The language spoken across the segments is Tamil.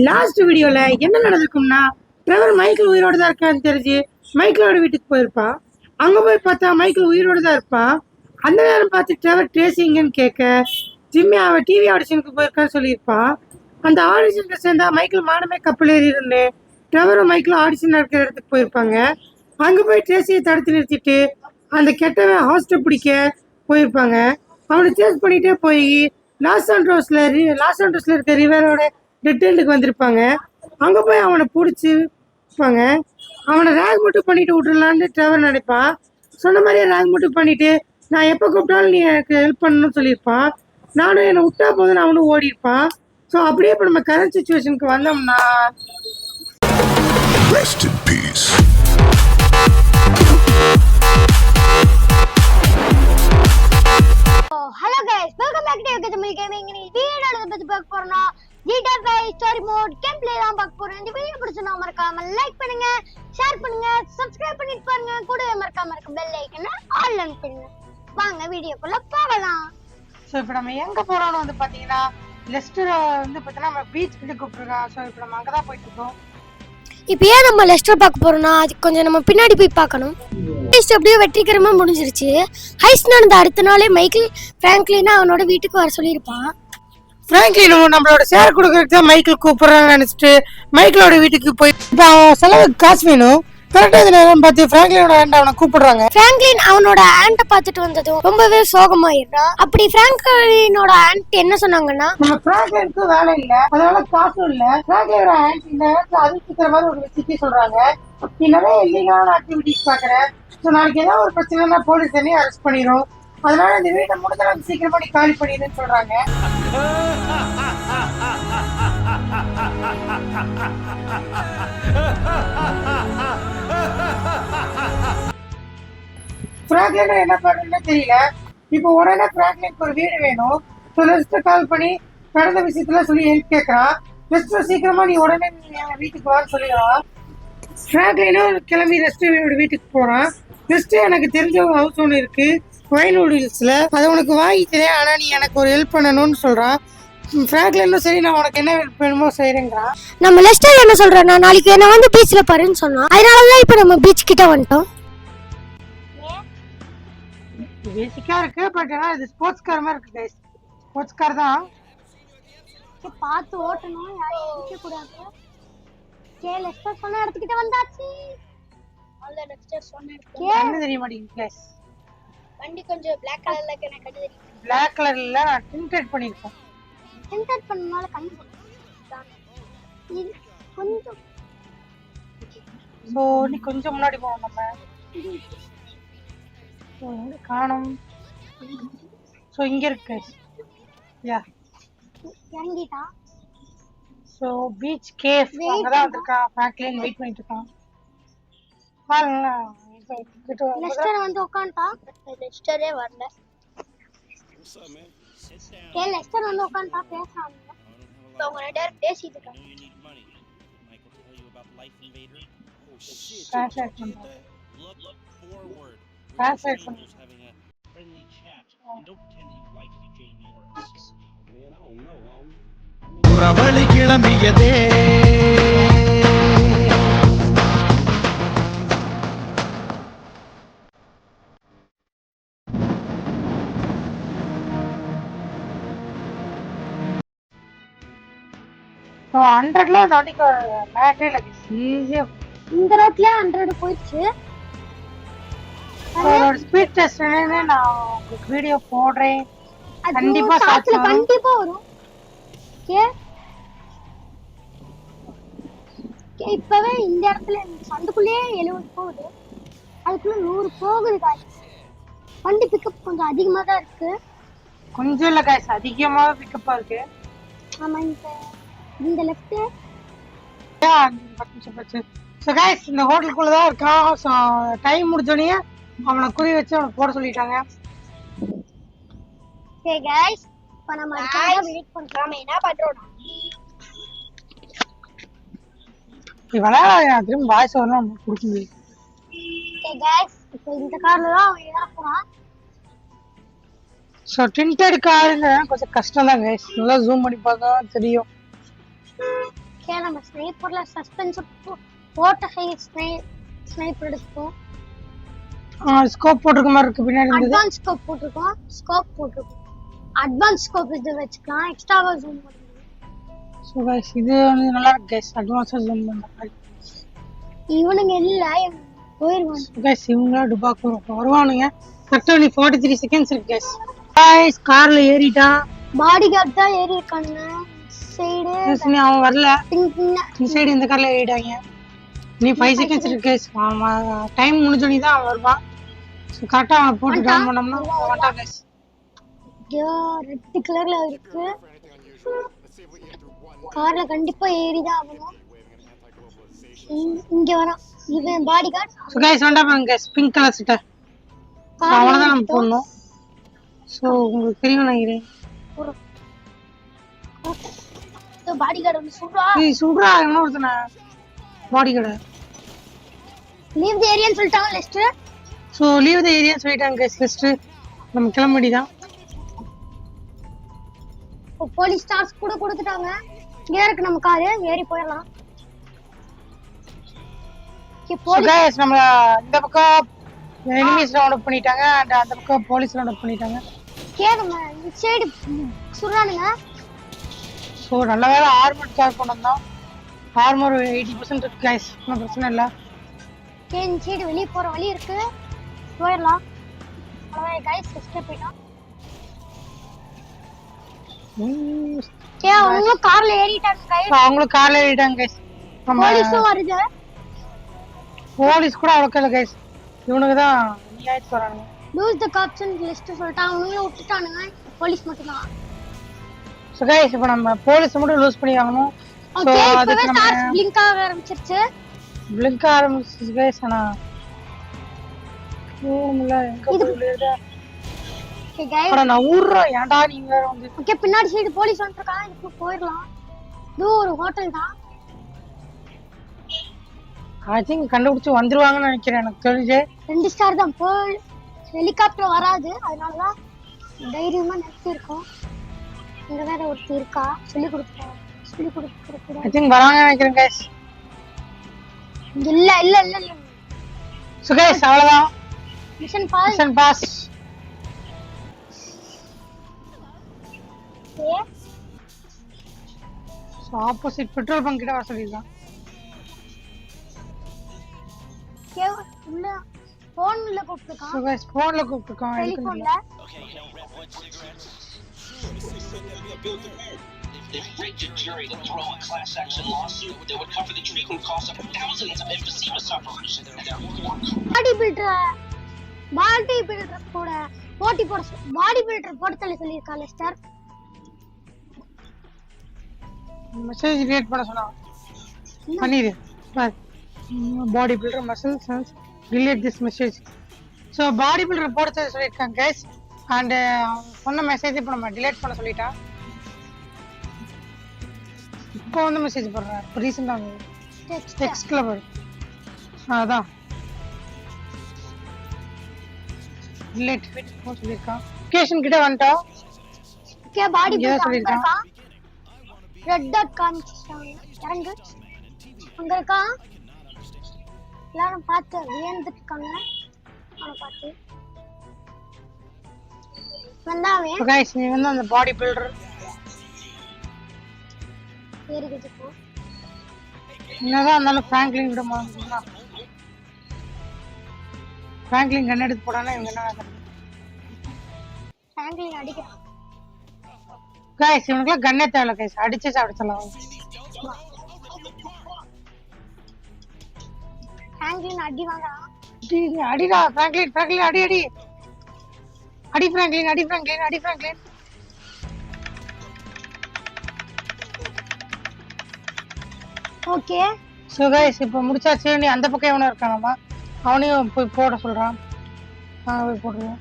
லாஸ்ட் வீடியோல என்ன நடந்திருக்கும்னா ட்ரெவர் மைக்கேல் உயிரோடு தான் இருக்கான்னு தெரிஞ்சு மைக்கேலோட வீட்டுக்கு போயிருப்பான். அங்க போய் பார்த்தா மைக்கேல் உயிரோடு தான் இருப்பான். அந்த நேரம் பார்த்து ட்ரெவர் ட்ரேசிங்கன்னு கேட்க ஜிம்மி அவன் டிவி ஆடிஷனுக்கு போயிருக்கான்னு சொல்லியிருப்பான். அந்த ஆடிஷனுக்கு சேர்ந்தா மைக்கேல் மானமே கப்பல் ஏறி இருந்தேன். ட்ரெவரும் மைக்கேலும் ஆடிஷன் நடக்கிற இடத்துக்கு போயிருப்பாங்க. அங்க போய் ட்ரேசியை தடுத்து நிறுத்திட்டு அந்த கெட்டவன் ஹாஸ்டல் பிடிக்க போயிருப்பாங்க. அவனை சேஸ் பண்ணிட்டே போய் லாஸ் ஆண்டோஸ்ல இருக்க ரிவரோட டெட் எண்டுக்கு வந்திருப்பாங்க. அங்கே போய் அவனை பிடிச்சிப்பாங்க. அவனை ரேக் மட்டும் பண்ணிட்டு விட்டுடலான்னு ட்ரெவர் நினைப்பான். சொன்ன மாதிரியே ரேக் மட்டும் பண்ணிட்டு நான் எப்போ கூப்பிட்டாலும் நீ எனக்கு ஹெல்ப் பண்ணணும்னு சொல்லியிருப்பான். நானும் என்னை விட்டா போதும் அவனும் ஓடிருப்பான். ஸோ அப்படியே இப்போ நம்ம கரண்ட் சுச்சுவேஷனுக்கு வந்தோம்னா Rest in peace. Hello guys, welcome back to Yogatamil Gaming. In this video பத்தி பார்க்க போறோம்னா GTA 5 story mode game play தான் பார்க்க போறோம். இந்த வீடியோ பிடிச்சா மறக்காம லைக் பண்ணுங்க, ஷேர் பண்ணுங்க, சப்ஸ்கிரைப் பண்ணிட்டு பாருங்க. கூடவே மறக்காம பெல் ஐகானை ஆல் ஆன் பண்ணுங்க. வாங்க வீடியோக்குள்ள போகலாம். ஸோ இப்போ நம்ம எங்கே போகிறோம்னு வந்து பார்த்தீங்கன்னா லெஸ்டர் வந்து பார்த்தீங்கன்னா நம்ம பீச் கிட்ட கூப்பிட்டுருக்கோம். ஸோ இப்போ நம்ம அங்கே தான் போயிட்டு இருக்கோம். இப்போ ஏன் நம்ம லெஸ்டர் பார்க்க போறோம்னா அதுக்கு கொஞ்சம் நம்ம பின்னாடி போய் பார்க்கணும். ஹைஸ்ட் அப்படியே வெற்றிகரமாக முடிஞ்சிருச்சு. ஹைஸ்ட் நடந்த அடுத்த நாளே மைக்கேல் ஃப்ராங்க்லினா அவனோட வீட்டுக்கு வர சொல்லியிருப்பான். ஃப்ராங்க்லின் நம்மளோட ஷேர் கொடுக்கறதுக்கு தான் மைக்கேல் கூப்பிட்றான்னு நினச்சிட்டு மைக்கேலோட வீட்டுக்கு போய் இப்போ செலவுக்கு காசு வேணும். கரெக்டாக நேரம் பார்த்து ஃப்ராங்க்லினோட ஆண்ட் அவனை கூப்பிடுறாங்க. ஃப்ராங்க்லின் அவனோட ஆண்ட்டை பார்த்துட்டு வந்ததும் ரொம்பவே சோகமாயிடுறான். அப்படி ஃப்ராங்க்லினோட ஆண்ட் என்ன சொன்னாங்கன்னா, நம்ம ஃப்ராங்க்லினுக்கு வேலை இல்லை, அதனால காசும் இல்லை. ஃப்ராங்க்லினோட ஆண்ட் இந்த நேரத்தில் அதிர்ச்சிக்கிற மாதிரி ஒரு விஷயத்தை சொல்றாங்க. நீ நிறைய இல்லீகலான ஆக்டிவிட்டிஸ் பார்க்குற, ஸோ நாளைக்கு ஏதாவது ஒரு பிரச்சனைனா போலீஸ் தண்ணி அரெஸ்ட் பண்ணிடும். அதனால இந்த வீட்டை முடிஞ்ச அளவுக்கு சீக்கிரமா நீ காலி பண்ணிடுன்னு சொல்றாங்க. ஃப்ராங்க்லின் என்ன பண்ணுறதுன்னு தெரியல. இப்போ உடனே ஃப்ராங்க்லினுக்கு ஒரு வீடு வேணும். ஸோ லெஸ்டர் கால் பண்ணி நடந்த விஷயத்துல சொல்லி ஹெல்ப் கேட்குறான். லெஸ்டர் சீக்கிரமா நீ உடனே என் வீட்டுக்கு வான்னு சொல்லிடுறான். ஃப்ராங்க்லினும் கிளம்பி லெஸ்டரோட வீட்டுக்கு போகிறான். லெஸ்டர் எனக்கு தெரிஞ்ச ஒரு ஹவுஸ் ஒன்று இருக்கு வைன் நூடுல்ஸில், அதை உனக்கு வாங்கி தரேன், ஆனால் நீ எனக்கு ஒரு ஹெல்ப் பண்ணணும்னு சொல்கிறான். ஃப்ராங்க்லினும் சரி நான் உனக்கு என்ன ஹெல்ப் வேணுமோ செய்கிறேங்கிறான். நம்ம லெஸ்டர் என்ன சொல்றேன்னா நாளைக்கு என்ன வந்து பீச்சில் பாருன்னு சொன்னோம். அதனால தான் இப்போ நம்ம பீச் கிட்ட வந்துட்டோம். பேசிக்கா இருக்கு, பட் ஆனால் இது ஸ்போர்ட்ஸ் கார் மாதிரி இருக்கு கைஸ். ஸ்போர்ட்ஸ் கார் தான், பார்த்து ஓட்டணும், யாரும் இடிக்க கூடாது. கே லெஸ்டர் சொன்ன இடத்துக்கிட்ட வந்தாச்சு. அல்ல லெஸ்டர் சொன்ன இடத்துக்கு என்ன தெரிய மாட்டேங்குது கைஸ். வண்டி கொஞ்சம் பிளாக் கலர்ல கண்ணு தெரியும். பிளாக் கலர்ல நான் டிண்டட் பண்ணிருக்கேன். டிண்டட் பண்ணனால கண்ணு இது கொஞ்சம் சோ நீ கொஞ்சம் முன்னாடி போவோம். நம்ம காணும். ஸோ இங்கே இருக்கு யா. இறங்கிட்டா. ஸோ பீச் கேஃப் அங்கே தான் வந்திருக்கான். ஃப்ராங்க்லின் வெயிட் பண்ணிட்டு இருக்கான். லெஸ்டர் வந்து உட்காந்துட்டா. லெஸ்டரே வரல. கே லெஸ்டர் வந்து உட்காந்துட்டா, பேசுறாங்க. அவங்க ரெண்டு பேரும் பேசிட்டு இருக்காங்க. ட்ரான்ஸ்லேட் பண்ணுறேன். ட்ரான்ஸ்லேட் பண்ணுறேன். பிரபலி கிளம்பியதே ஸோ 100ல தாண்டிக்கு மேட்டே இல்லை. ஈஸியாக இந்த ரோட்ல 100 போயிடுச்சு. ஒரு ஸ்பீட் டெஸ்ட் நான் உங்களுக்கு வீடியோ போடுறேன். கண்டிப்பா சாட்ல கண்டிப்பா வரும். கே கே இப்பவே இந்த இடத்துல சந்துக்குள்ளேயே 70 போகுது, அதுக்குள்ள 100 போகுது காய். வண்டி பிக்கப் கொஞ்சம் அதிகமா தான் இருக்கு. கொஞ்சம் இல்லை காய்ஸ், அதிகமாக பிக்கப்பாக இருக்கு. ஆமா, இந்த லெஃப்ட் 10 நிமிஷம் போச்சு. ஸோ காய்ஸ் இந்த ஹோட்டலுக்குள்ள தான் இருக்கான். ஸோ டைம் முடிஞ்சோடனே அவனை குறி வச்சு அவனை போட சொல்லிட்டாங்க. ஓகே गाइस, இப்போ நம்ம அதுக்காக வெயிட் பண்றோம். என்ன பண்றோம்? இவனால திரும்ப வாய்ஸ் வரணும் நமக்கு கொடுக்க முடியும். ஓகே गाइस, இப்போ இந்த கார்ல தான் அவன் ஏற போறான். ஸோ டிண்டட் காருங்க கொஞ்சம் கஷ்டம் தான் கைஸ். நல்லா ஜூம் பண்ணி பார்த்தா தெரியும். ஓகே நம்ம ஸ்னைப்பர்ல சஸ்பென்ஸ் போட்ட ஸ்னைப்பர் எடுப்போம். ஸ்கோப் போட்டிருக்க மாதிரி இருக்கு பின்னாடி இருந்தது. அட்வான்ஸ் ஸ்கோப் போட்டிருக்கோம். அட்வான்ஸ் ஸ்கோப் இது வச்சுக்கலாம். எக்ஸ்ட்ராவா ஜூம் பண்ணுங்க. ஸோ கைஸ் இது வந்து நல்லா இருக்கு கைஸ். அட்வான்ஸாக ஜூம் பண்ணுற மாதிரி. இவனுங்க இல்ல போயிருவாங்க கைஸ். இவங்களா டுபாக்கு வருவானுங்க. கரெக்டாக நீ 43 செகண்ட்ஸ் இருக்கு கைஸ். கைஸ் கார்ல ஏறிட்டான். பாடி கார்டு தான் ஏறி இருக்கானுங்க. சைடு அவன் வரல. இந்த சைடு இந்த கார்ல ஏறிட்டாங்க. நீ 5 செகண்ட்ஸ் இருக்கு கைஸ். டைம் முடிஞ்சோனி தான் அவன் வருவான். ஸோ கரெக்டாக அவனை போட்டு டவுன் பண்ணோம்னா வந்துட்டான் கைஸ். ரெட் கலர்ல இருக்கு. கார்ல கண்டிப்பா ஏறிதான் ஆகணும். இங்க வரான் இவன் பாடி கார்டு. ஸோ கைஸ் வந்தா பாருங்க கைஸ். பிங்க் கலர் சட்டை. அவனை தான் நம்ம போடணும். ஸோ உங்களுக்கு தெரியும் நினைக்கிறேன். பாடி கார்டு வந்து சுடுறா. ஏய் சுடுறா என்ன ஒருத்தன பாடி கார்டு. லீவ் தி ஏரியான்னு சொல்லிட்டாங்க லெஸ்டர். ஸோ லீவ் த ஏரியான்னு சொல்லிட்டாங்க கைஸ். லிஸ்ட்டு நம்ம கிளம்ப வேண்டியதான். போலீஸ் ஸ்டார்ஸ் கூட கொடுத்துட்டாங்க. இங்க இருக்கு நம்ம காரு. ஏறி போயிடலாம். கைஸ் நம்ம இந்த பக்கம் எனிமீஸ் ரவுண்ட் அப் பண்ணிட்டாங்க. அண்ட் அந்த பக்கம் போலீஸ் ரவுண்ட் அப் பண்ணிட்டாங்க. கேளுங்க இந்த சைடு சுடுறானுங்க. ஸோ நல்ல வேலை ஆர்மர் கார் கொண்டு வந்தோம். ஆர்மர் 80% இருக்கு கைஸ். ஒன்றும் பிரச்சனை இல்லை. இந்த சைடு வெளியே போற வழி இருக்கு. போயிடலாம். அவ்வளோதான் கைஸ். எஸ்கேப் போயிட்டோம். அவங்களும் கார்ல ஏறிட்டாங்க கைஸ். அவங்களும் கார்ல ஏறிட்டாங்க கைஸ். போலீஸும் வருது. போலீஸ் கூட அவ்வளோ இல்லை கைஸ். இவனுக்கு தான் நியாயத்துக்கு வரானுங்க. லூஸ் த காப்ஸ் லிஸ்ட் சொல்லிட்டான். அவங்களும் விட்டுட்டானுங்க. போலீஸ் மட்டும் தான். ஸோ கைஸ் இப்போ நம்ம போலீஸ் மட்டும் லூஸ் பண்ணி வாங்கணும். ஸோ அதுக்கு நம்ம பிளிங்க் ஆக ஆரம்பிச்சிருச்சு. பிளிங்க் ஆரம்பிச்சிருச்சு கைஸ். ஆனால் நான் ஊர்றேன். ஏன்டா நீங்க வேற வந்து ஓகே பின்னாடி சைடு போலீஸ் வந்துருக்காங்க. இதுக்கு போயிடலாம். இது ஒரு ஹோட்டல் தான். ஐ திங்க் கண்டுபிடிச்சு வந்துருவாங்கன்னு நினைக்கிறேன். எனக்கு தெரிஞ்சு 2 ஸ்டார் தான். ஹெலிகாப்டர் வராது. அதனால தான் தைரியமா நிறுத்தி இருக்கோம். இங்க வேற ஒருத்தர் இருக்கா. சொல்லி கொடுத்துருக்கோம். ஐ திங்க் வராங்கன்னு நினைக்கிறேன் கைஸ். இல்ல இல்ல இல்ல இல்ல. ஸோ கைஸ் அவ்வளோதான். Mission pass. So opposite petrol bunk கிட்ட வர சொல்லியிருக்கான். உள்ள போன்ல கூப்பிட்டுருக்கான். ஸோ கைஸ் ஃபோன்ல கூப்பிட்டுருக்கான். டெலிஃபோன்ல They've rigged a jury to throw a class action lawsuit that would cover the treatment costs of thousands of emphysema sufferers. Body builder கூட போட்டி போட பாடி பில்டர் போட சொல்லியிருக்கா லெஸ்டர். மெசேஜ் கிரியேட் பண்ண சொன்னா பண்ணிடு. Body builder muscle sense delete this message. So body builder போட சொல்லியிருக்காங்க கைஸ். அண்ட் சொன்ன மெசேஜ் இப்போ நம்ம டிலீட் பண்ண சொல்லிட்டான். இப்போ வந்து மெசேஜ் போடுறேன். இப்போ ரீசெண்டாக டெக்ஸ்ட்ல வரும். அதான் டிலீட் சொல்லியிருக்கான். லொகேஷன் கிட்ட வந்துட்டோம். ஓகே பாடி பில்டர் சொல்லியிருக்கான். ரெட் டாட் காமிச்சிட்டாங்க. இறங்கு. அங்க இருக்கா. எல்லாரும் பார்த்து வியந்துட்டு இருக்காங்க. அவனை பார்த்து வந்தாவே. ஸோ கைஸ் நீ வந்து அந்த பாடி பில்டர் ஏறிக்கிட்டு என்னதான் இருந்தாலும் ஃப்ராங்க்லின் விட மாட்டா. ஃப்ராங்க்லின் கன் எடுத்து போடானா இவங்க என்ன நடக்குது. ஃப்ராங்க்லின் அடிக்கிறான். கைஸ் இவனுக்குலாம் கன்னே தேவையில்ல கைஸ். அடிச்சு சாப்பிடலாம். ஃப்ராங்க்லின் அடி வாங்குறான். அடிடா ஃப்ராங்க்லின். ஃப்ராங்க்லின் அடி அடி அடி ஃப்ராங்க்லின். அடி ஃப்ராங்க்லின். அடி ஃப்ராங்க்லின். ஓகே ஸோ கைஸ் இப்போ முடிச்சாச்சு. நீ அந்த பக்கம் எவனும் இருக்கானாமா. அவனையும் போய் போட சொல்றான். போய் போடுறோம்.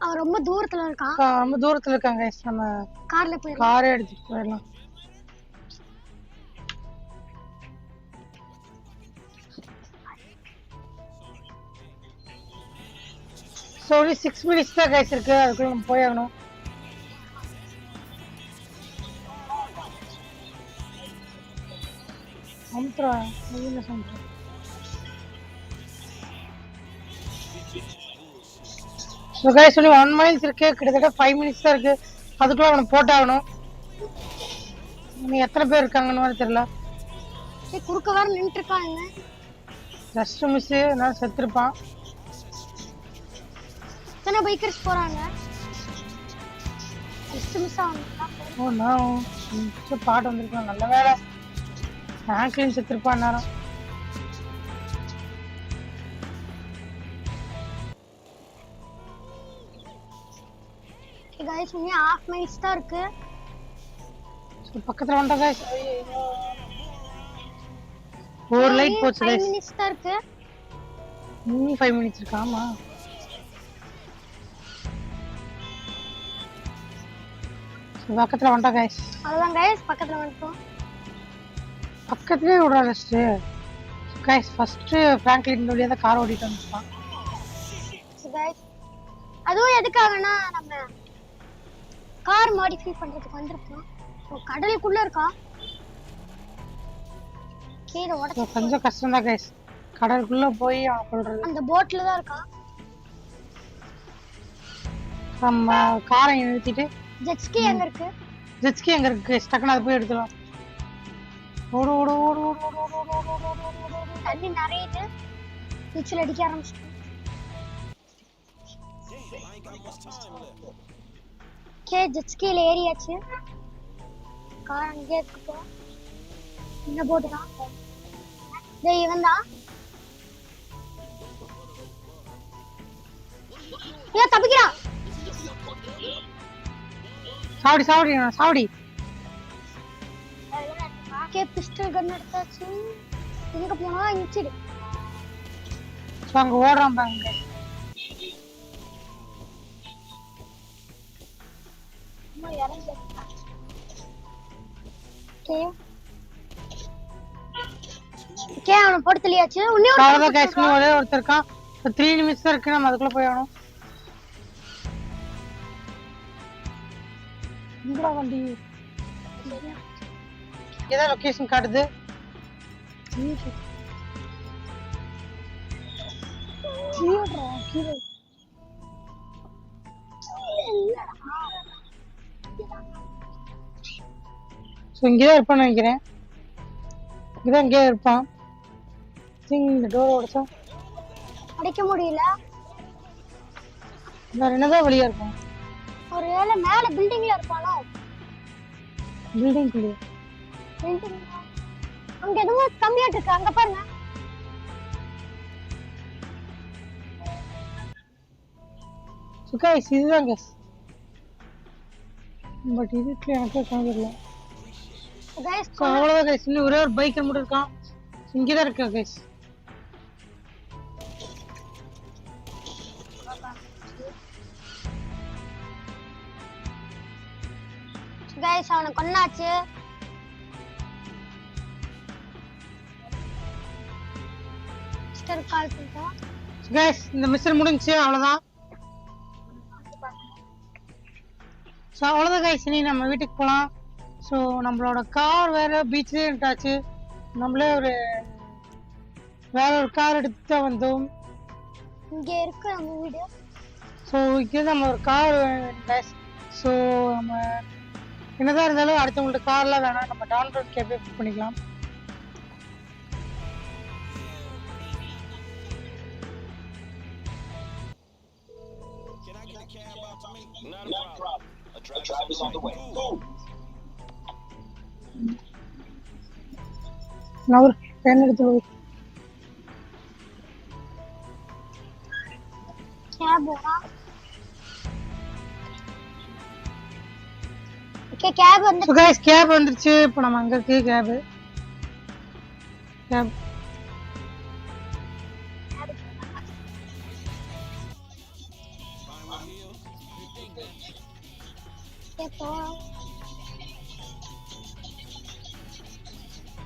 அவன் ரொம்ப தூரத்துல இருக்கான். ரொம்ப தூரத்துல இருக்காங்க கைஸ். நம்ம கார்ல போய் காரே எடுத்துட்டு போயிடலாம். ஸோ ஒரு 6 minutes தான் கைஸ் இருக்கு. அதுக்குள்ள நம்ம போயாகணும். அமுத்துறா என்ன சொல்றேன். ஸோ கைஸ் சொல்லி 1 miles இருக்கு, கிட்டத்தட்ட 5 minutes தான் இருக்கு. அதுக்குள்ள அவனை போட்டாகணும். நீ எத்தனை பேர் இருக்காங்கன்னு தெரியல. சரி குறுக்க வேற நின்று இருக்காங்க. ஜஸ்ட் மிஸ், நான் செத்துருப்பான். எத்தனை பைக்கர்ஸ் போறாங்க. ஜஸ்ட் மிஸ் ஆகுங்க. ஓ நான் பாட்டு வந்திருக்கான். நல்ல வேலை ஃப்ராங்க்லின் செத்துருப்பான் நேரம். கைஸ் இன்னும் half minutes தான் இருக்கு. பக்கத்துல வந்துட்டா கைஸ். ஒரு லைட் போச்சு 5 கைஸ். minutes தான் இருக்கு. இன்னும் 5 minutes இருக்கு. ஆமா பக்கத்துல வந்துட்டா கைஸ். அதான் கைஸ் பக்கத்துல வந்துட்டோம். பக்கத்துலேயே விடுறா ஜஸ்ட் கைஸ். ஃபர்ஸ்ட் ஃப்ராங்க்லின் வழியா தான் கார் ஓட்டிட்டு வந்துட்டான். கைஸ் அதுவும் எதுக்காகனா நம்ம கார் மாடிஃபை பண்றதுக்கு வந்திருக்கோம். கடலுக்குள்ள இருக்கா. கீழே உடச்சு கொஞ்சம் கஷ்டம் தான் கைஸ். கடலுக்குள்ள போய் அவன் சொல்றது. அந்த போட்ல தான் இருக்கா. நம்ம காரை நிறுத்திட்டு ஜெட்ஸ்கி எங்க இருக்கு. ஜெட்ஸ்கி எங்க இருக்கு டக்குன்னு அதை போய் எடுத்துலாம். ஓடு ஓடு ஓடு ஓடு ஓடு ஓடு ஓடு ஓடு ஓடு ஓடு ஓடு. தண்ணி நிறையுது. நீச்சல் அடிக்க ஆரம்பிச்சிட்டோம். ஜெட்ஸ்கில ஏறியாச்சு. கார் அங்கே இருக்கு. இந்த போட்டு தான் இவன் தான். ஏன் தப்பிக்கிறான். சாவடி சாவடி சாவடி. பிஸ்டல் கன் எடுத்தாச்சு. எங்க போனா இன்சிடு. அங்க ஓடுறான் பாருங்க. அவனை போட்டு தெளியாச்சு. ஒரே ஒருத்தர் இருக்கான். 3 நிமிஷம் தான் இருக்கு. நம்ம அதுக்குள்ள போய் ஆகணும். இங்கடா வண்டி. ஏதோ லொகேஷன் காட்டுது. இங்கேதான் இருப்பான்னு நினைக்கிறேன். இங்கதான் இங்கேயே இருப்பான். இந்த டோர் உடைச்சா அடைக்க முடியல. வேற என்னதான் வழியா இருக்கும். ஒரு வேளை மேல பில்டிங்ல இருப்பானோ. பில்டிங் குள்ளே அங்க எதுவும் கம்மியாட்டு இருக்கு. அங்க பாருங்க. சுகாய்ஸ் இதுதான் கேஸ். பட் இதுக்கு எனக்கு காணல. அவ்வளோதான் கைஸ். இன்னும் ஒரே ஒரு பைக் மட்டும் இருக்கான். இங்கதான் இருக்கா கைஸ். கைஸ் அவனை கொன்னாச்சு. சிஸ்டர் கால் பண்ணிட்டோம். கைஸ் இந்த மிஷன் முடிஞ்சுச்சு. அவ்வளோதான். ஸோ அவ்வளோதான் கைஸ். இனி நம்ம வீட்டுக்கு போகலாம். ஸோ நம்மளோட கார் வேற பீச்லேயே இருந்துச்சு. நம்மளே வேற ஒரு கார் எடுத்து தான் வந்தோம். இங்க இருக்கு நம்ம வீடு. ஸோ இங்கே நம்ம ஒரு கார். ஸோ நம்ம என்னதான் இருந்தாலும் அடுத்தவங்கள்ட்ட கார்லாம் வேணாம். நம்ம டான் கேபே புக் பண்ணிக்கலாம். A driver's on the way. நான் ஒரு பென் எடுத்து போய் கேப் வரா. ஓகே கேப் வந்து. ஸோ கைஸ் கேப் வந்துருச்சு. இப்போ நம்ம அங்கே இருக்கு கேப்.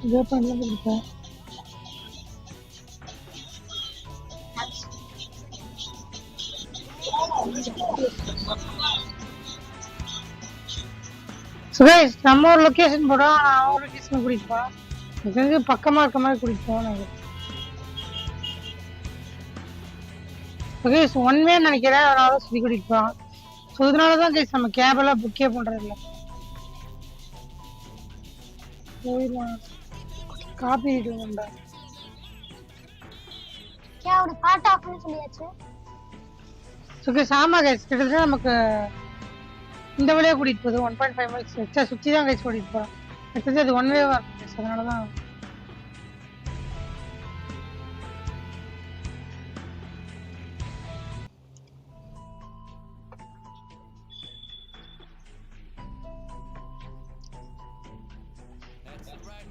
இதே பண்ணல இருக்கேன். ஸோ கைஸ் நம்ம ஒரு லொக்கேஷன் போடுறோம். நான் ஒரு லொக்கேஷன் கூட்டிட்டு போறேன். தெரிஞ்சு பக்கமா இருக்க மாதிரி கூட்டிட்டு போவாங்க. ஓகே, ஒன் வே நினைக்கிறேன், அதனால சுற்றி கூட்டிட்டு போவான். ஸோ இதனாலதான் கைஸ் நம்ம கேப் எல்லாம் புக்கே பண்றது இல்லை. போயிடலாம், காப்பி வேண்டா. கேவோட பாட்டு ஆஃப்னு சொல்லியாச்சு. ஓகே சாமா கைஸ், கிட்டத்தட்ட நமக்கு இந்த வழியா கூட்டிட்டு போகுது. 1.5 மைல்ஸ் எக்ஸ்ட்ரா சுற்றி தான் கைஸ் கூட்டிட்டு போகிறோம். கிட்டத்தட்ட அது ஒன் வேவா இருக்கு கைஸ், அதனால தான்.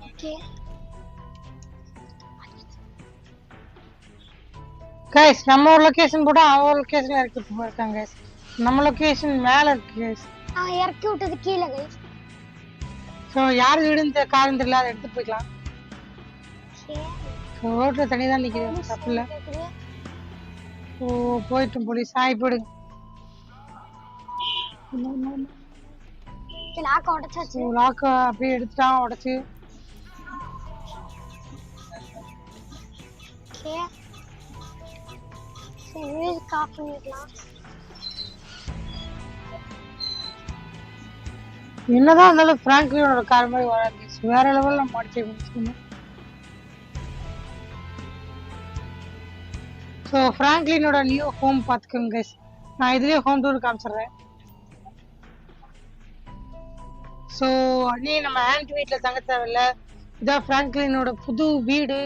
ஓகே கைஸ், நம்ம ஒரு லொகேஷன் போட்டா அவன் ஒரு லொகேஷன்ல இறக்கி போயிருக்காங்க கைஸ். நம்ம லொகேஷன் மேல இருக்கு கைஸ். இறக்கி விட்டது கீழே கைஸ். ஸோ யார் வீடுன்னு காரணம் தெரியல, அதை எடுத்து போய்க்கலாம். ஸோ ரோட்ல தண்ணி தான் நிற்கிது, தப்பு இல்லை. ஓ போயிட்டும் போலீஸ், ஆகி போயிடுங்க. லாக்க உடைச்சாச்சு. லாக்க அப்படியே எடுத்துட்டான் உடைச்சு. ஓகே சரி, மியூசிக் ஆஃப் பண்ணிடலாம். என்னதான் இருந்தாலும் பிராங்க்லினோட கார் மாதிரி வராது, வேற லெவல்ல மாடிச்சு முடிச்சுக்கணும். ஸோ பிராங்க்லினோட நியூ ஹோம் பார்த்துக்கோங்க கைஸ். நான் இதுலேயே ஹோம் டூர் காமிச்சிடுறேன். ஸோ நீ நம்ம ஆண்ட் வீட்டில் தங்க தேவையில்ல, இதான் பிராங்க்லினோட புது வீடு.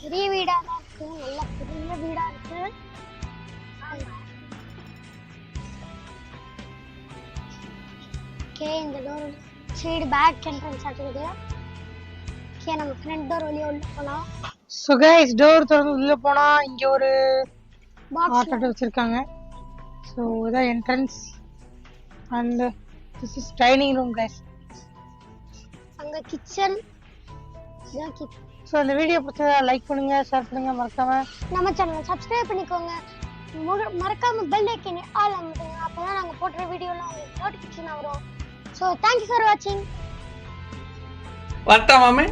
பெரிய வீடா தான் இருக்கு, நல்ல பெரிய வீடா இருக்கு. ஓகே, இந்த டோர் சைடு பேக் என்ட்ரன்ஸ் ஆகுது. ஓகே, நம்ம ஃப்ரண்ட் டோர் வழியா உள்ள போலாம். ஸோ கைஸ், டோர் திறந்து உள்ள போனா இங்க ஒரு பாக்ஸ் ஆட்டோ வச்சிருக்காங்க. ஸோ இதான் entrance and this is dining room guys. அங்க கிச்சன். இதான் கிச்சன். ஸோ இந்த வீடியோ பிடிச்சதா லைக் பண்ணுங்க, ஷேர் பண்ணுங்க, மறக்காம நம்ம சேனலை சப்ஸ்கிரைப் பண்ணிக்கோங்க. மறக்காம பெல் ஐக்கனை ஆல் அமுக்குங்க, அப்பதான் நாங்க போடுற வீடியோலாம் உங்களுக்கு நோட்டிஃபிகேஷன் வரும். ஸோ தேங்க்யூ ஃபார் வாட்சிங். வரட்டா மாமே.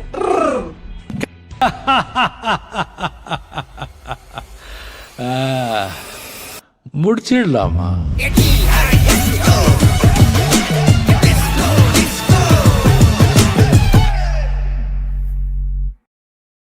முடிச்சிடலாமா?